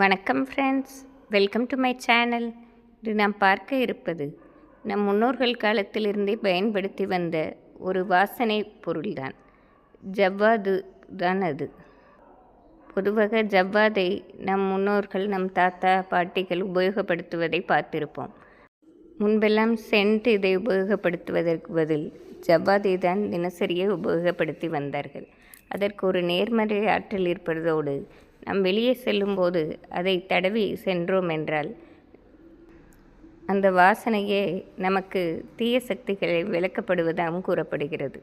வணக்கம் friends, welcome to my channel. இது நாம் பார்க்க இருப்பது நம் முன்னோர்கள் காலத்திலிருந்தே பயன்படுத்தி வந்த ஒரு வாசனை பொருள்தான். ஜவ்வாது தான் அது. பொதுவாக ஜவ்வாதை நம் முன்னோர்கள், நம் தாத்தா பாட்டிகள் உபயோகப்படுத்துவதை பார்த்திருப்போம். முன்பெல்லாம் சென்ட் இதை உபயோகப்படுத்துவதற்கு பதில் ஜவ்வாதை தான் தினசரியே உபயோகப்படுத்தி வந்தார்கள். அதற்கு ஒரு நேர்மறை ஆற்றல் இருப்பதோடு நாம் வெளியே செல்லும்போது அதை தடவி சென்றோம் என்றால் அந்த வாசனையே நமக்கு தீய சக்திகளை விலக்கப்படுவதாகவும் கூறப்படுகிறது.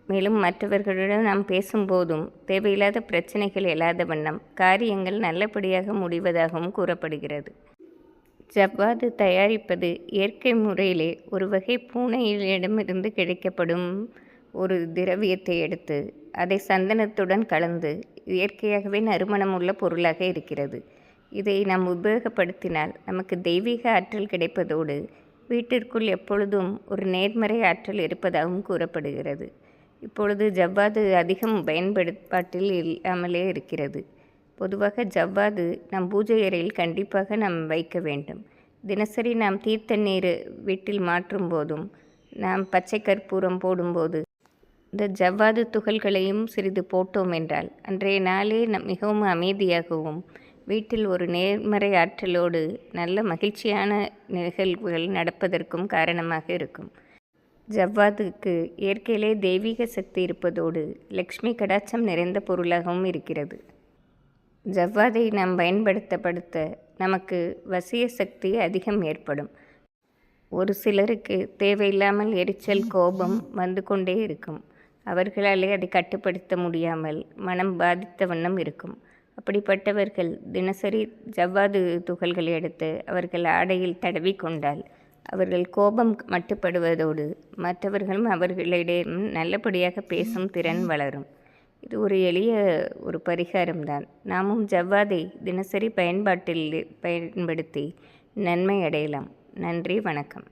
மேலும் மற்றவர்களுடன் நாம் பேசும்போதும் தேவையில்லாத பிரச்சனைகள் இல்லாத வண்ணம் காரியங்கள் நல்லபடியாக முடிவதாகவும் கூறப்படுகிறது. ஜவ்வாது தயாரிப்பது இயற்கை முறையிலே ஒரு வகை பூனையிடமிருந்து கிடைக்கப்படும் ஒரு திரவியத்தை எடுத்து அதை சந்தனத்துடன் கலந்து இயற்கையாகவே நறுமணமுள்ள பொருளாக இருக்கிறது. இதை நாம் உபயோகப்படுத்தினால் நமக்கு தெய்வீக ஆற்றல் கிடைப்பதோடு வீட்டிற்குள் எப்பொழுதும் ஒரு நேர்மறை ஆற்றல் இருப்பதாகவும் கூறப்படுகிறது. இப்பொழுது ஜவ்வாது அதிகம் பயன்பாட்டில் இல்லாமலே இருக்கிறது. பொதுவாக ஜவ்வாது நம் பூஜை அறையில் கண்டிப்பாக நாம் வைக்க வேண்டும். தினசரி நாம் தீர்த்தண்ணீர் வீட்டில் மாற்றும் போதும் நாம் பச்சை கற்பூரம் போடும்போது இந்த ஜவ்வாது துகள்களையும் சிறிது போட்டோம் என்றால் அன்றைய நாளே மிகவும் அமைதியாகவும் வீட்டில் ஒரு நேர்மறை ஆற்றலோடு நல்ல மகிழ்ச்சியான நிகழ்வுகள் நடப்பதற்கும் காரணமாக இருக்கும். ஜவ்வாதுக்கு இயற்கையிலே தெய்வீக சக்தி இருப்பதோடு லக்ஷ்மி கடாட்சம் நிறைந்த பொருளாகவும் இருக்கிறது. ஜவ்வாதை நாம் பயன்படுத்த நமக்கு வசிய சக்தி அதிகம் ஏற்படும். ஒரு சிலருக்கு தேவையில்லாமல் எரிச்சல், கோபம் வந்து கொண்டே இருக்கும். அவர்களாலே அதை கட்டுப்படுத்த முடியாமல் மனம் பாதித்த வண்ணம் இருக்கும். அப்படிப்பட்டவர்கள் தினசரி ஜவ்வாது துகள்களை எடுத்து அவர்கள் ஆடையில் தடவி கொண்டால் அவர்கள் கோபம் மட்டுப்படுவதோடு மற்றவர்களும் அவர்களிடம் நல்லபடியாக பேசும் திறன் வளரும். இது ஒரு எளிய பரிகாரம்தான். நாமும் ஜவ்வாதை தினசரி பயன்படுத்தி நன்மை அடையலாம். நன்றி, வணக்கம்.